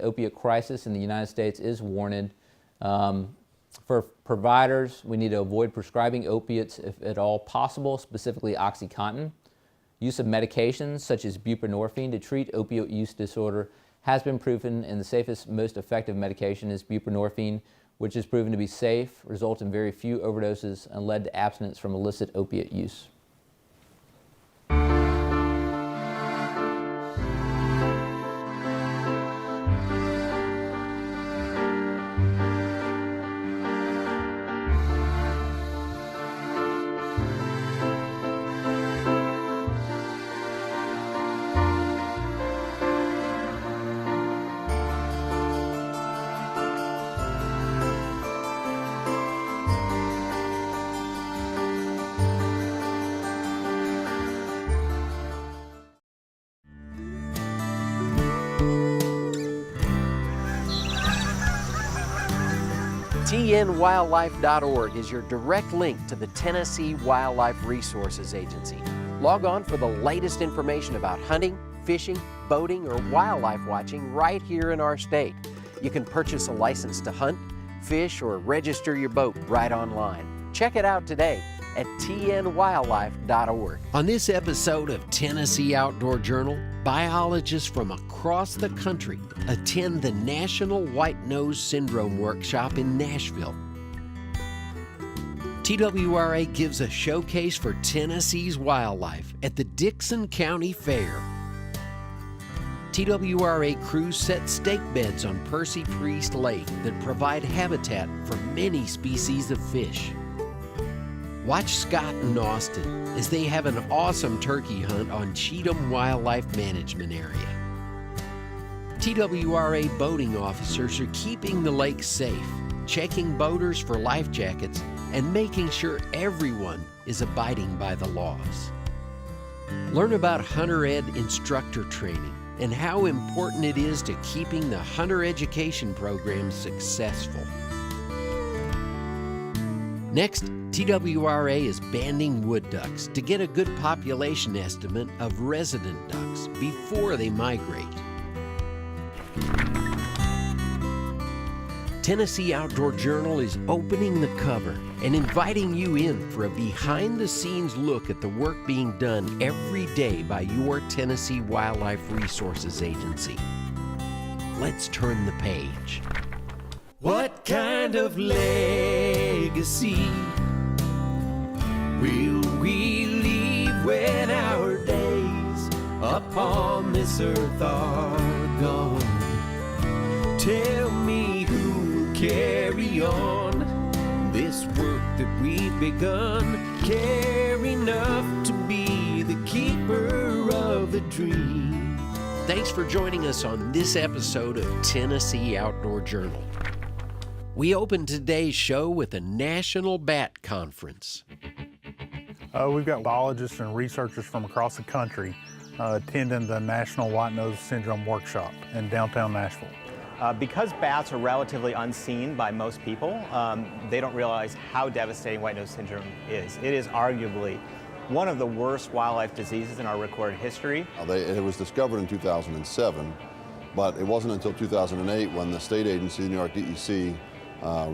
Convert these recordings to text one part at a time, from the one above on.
opiate crisis in the United States is warranted. For providers, we need to avoid prescribing opiates if at all possible, specifically OxyContin. Use of medications such as buprenorphine to treat opioid use disorder has been proven, and the safest, most effective medication is buprenorphine, which is proven to be safe, results in very few overdoses, and led to abstinence from illicit opiate use. TNWildlife.org is your direct link to the Tennessee Wildlife Resources Agency. Log on for the latest information about hunting, fishing, boating, or wildlife watching right here in our state. You can purchase a license to hunt, fish, or register your boat right online. Check it out today at tnwildlife.org. On this episode of Tennessee Outdoor Journal, biologists from across the country attend the National White-Nose Syndrome Workshop in Nashville. TWRA gives a showcase for Tennessee's wildlife at the Dickson County Fair. TWRA crews set stake beds on Percy Priest Lake that provide habitat for many species of fish. Watch Scott and Austin as they have an awesome turkey hunt on Cheatham Wildlife Management Area. TWRA boating officers are keeping the lake safe, checking boaters for life jackets, and making sure everyone is abiding by the laws. Learn about Hunter Ed instructor training and how important it is to keeping the hunter education program successful. Next, TWRA is banding wood ducks to get a good population estimate of resident ducks before they migrate. Tennessee Outdoor Journal is opening the cover and inviting you in for a behind-the-scenes look at the work being done every day by your Tennessee Wildlife Resources Agency. Let's turn the page. What kind of legacy will we leave when our days upon this earth are gone? Tell me who will carry on this work that we've begun, care enough to be the keeper of the dream. Thanks for joining us on this episode of Tennessee Outdoor Journal. We opened today's show with a National Bat Conference. We've got biologists and researchers from across the country attending the National White-Nose Syndrome Workshop in downtown Nashville. Because bats are relatively unseen by most people, they don't realize how devastating white-nose syndrome is. It is arguably one of the worst wildlife diseases in our recorded history. It was discovered in 2007, but it wasn't until 2008 when the state agency, the New York DEC,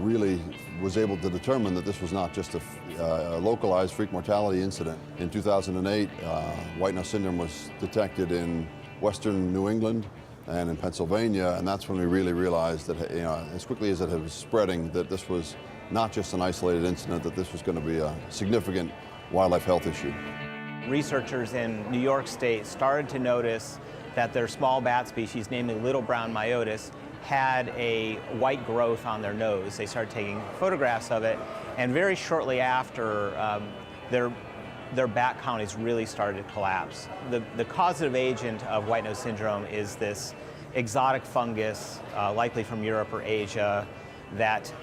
really was able to determine that this was not just a localized freak mortality incident. In 2008, white-nose syndrome was detected in western New England and in Pennsylvania, and that's when we really realized that, as quickly as it was spreading, that this was not just an isolated incident, that this was going to be a significant wildlife health issue. Researchers in New York State started to notice that their small bat species, namely little brown myotis, had a white growth on their nose. They started taking photographs of it, and very shortly after, their bat colonies really started to collapse. The causative agent of white-nose syndrome is this exotic fungus, likely from Europe or Asia, that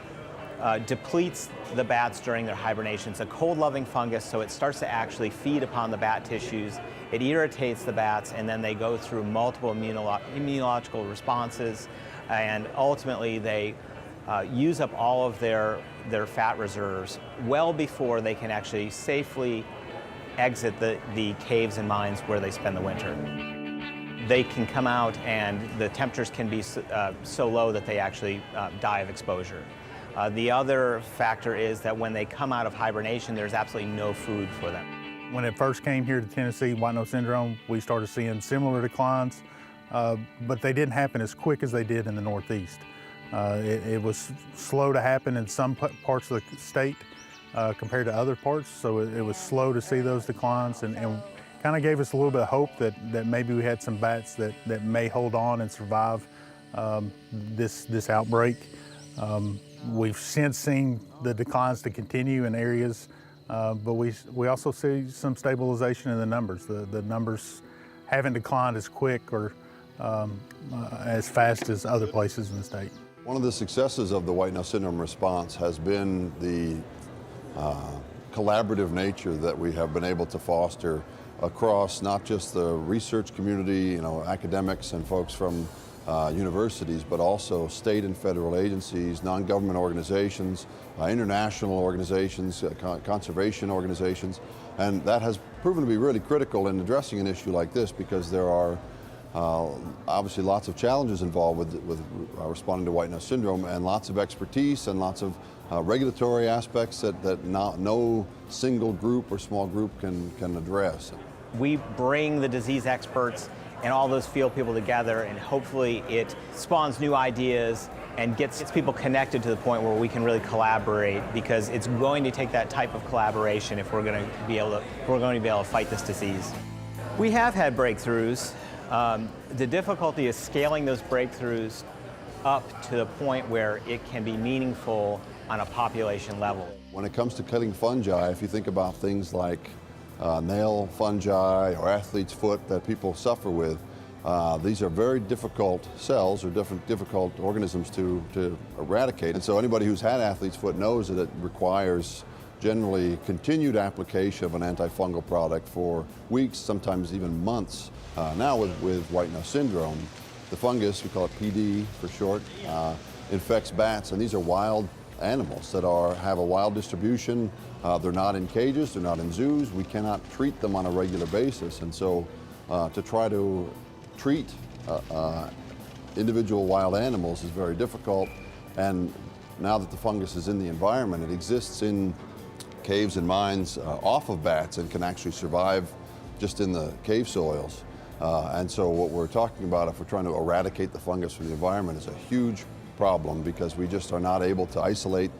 depletes the bats during their hibernation. It's a cold-loving fungus, so it starts to actually feed upon the bat tissues. It irritates the bats, and then they go through multiple immunological responses, and ultimately they use up all of their fat reserves well before they can actually safely exit the caves and mines where they spend the winter. they can come out and the temperatures can be so low that they actually die of exposure. The other factor is that when they come out of hibernation, there's absolutely no food for them. When it first came here to Tennessee, white-nose syndrome, we started seeing similar declines, but they didn't happen as quick as they did in the Northeast. It was slow to happen in some parts of the state compared to other parts, so it was slow to see those declines, and kind of gave us a little bit of hope that maybe we had some bats that may hold on and survive this outbreak. We've since seen the declines to continue in areas, but we also see some stabilization in the numbers. The numbers haven't declined as quick or as fast as other places in the state. One of the successes of the white-nose syndrome response has been the collaborative nature that we have been able to foster across not just the research community, academics and folks from universities, but also state and federal agencies, non-government organizations, international organizations, conservation organizations, and that has proven to be really critical in addressing an issue like this, because there are obviously lots of challenges involved with responding to white-nose syndrome, and lots of expertise and lots of regulatory aspects that no single group or small group can address. We bring the disease experts and all those field people together, and hopefully it spawns new ideas and gets people connected to the point where we can really collaborate, because it's going to take that type of collaboration if we're going to be able to fight this disease. We have had breakthroughs. The difficulty is scaling those breakthroughs up to the point where it can be meaningful on a population level. When it comes to killing fungi, if you think about things like nail fungi or athlete's foot that people suffer with, these are very difficult cells or difficult organisms to eradicate. And so anybody who's had athlete's foot knows that it requires generally continued application of an antifungal product for weeks, sometimes even months. Now with white-nose syndrome, the fungus, we call it PD for short, infects bats, and these are wild animals that have a wild distribution. They're not in cages, they're not in zoos. We cannot treat them on a regular basis, and so to try to treat individual wild animals is very difficult. And now that the fungus is in the environment, it exists in caves and mines off of bats and can actually survive just in the cave soils. And so what we're talking about, if we're trying to eradicate the fungus from the environment, is a huge problem, because we just are not able to isolate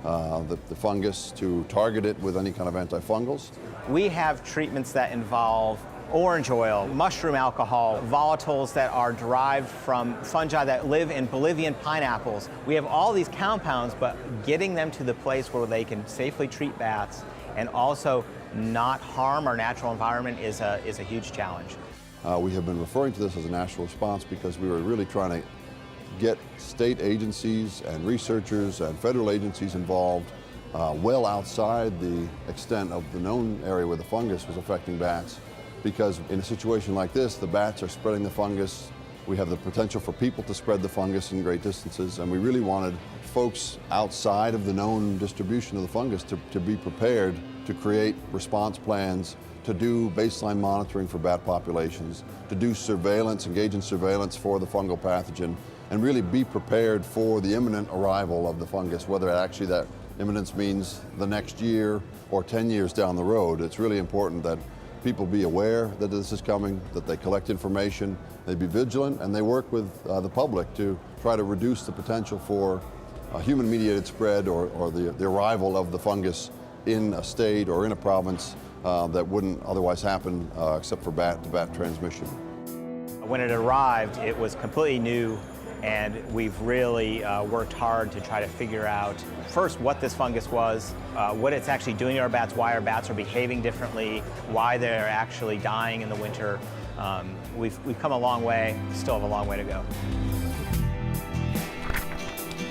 the fungus to target it with any kind of antifungals. We have treatments that involve orange oil, mushroom alcohol, volatiles that are derived from fungi that live in Bolivian pineapples. We have all these compounds, but getting them to the place where they can safely treat bats and also not harm our natural environment is a huge challenge. We have been referring to this as a national response because we were really trying to get state agencies and researchers and federal agencies involved well outside the extent of the known area where the fungus was affecting bats. Because in a situation like this, the bats are spreading the fungus. We have the potential for people to spread the fungus in great distances, and we really wanted folks outside of the known distribution of the fungus to be prepared to create response plans, to do baseline monitoring for bat populations, to do surveillance, engage in surveillance for the fungal pathogen, and really be prepared for the imminent arrival of the fungus, whether actually that imminence means the next year or 10 years down the road. It's really important that people be aware that this is coming, that they collect information, they be vigilant, and they work with the public to try to reduce the potential for human-mediated spread or the arrival of the fungus in a state or in a province that wouldn't otherwise happen except for bat-to-bat transmission. When it arrived, it was completely new, and we've really worked hard to try to figure out first what this fungus was, what it's actually doing to our bats, why our bats are behaving differently, why they're actually dying in the winter. We've come a long way, still have a long way to go.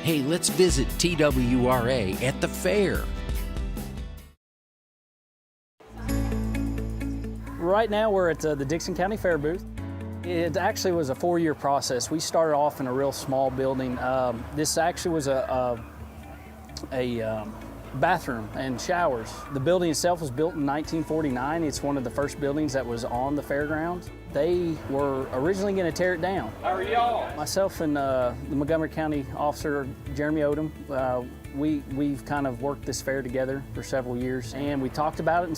Hey, let's visit TWRA at the fair. Right now we're at the Dickson County Fair booth. It actually was a 4-year process. We started off in a real small building. This actually was a bathroom and showers. The building itself was built in 1949. It's one of the first buildings that was on the fairgrounds. They were originally going to tear it down. How are y'all? Myself and the Montgomery County officer, Jeremy Odom, we've kind of worked this fair together for several years, and we talked about it and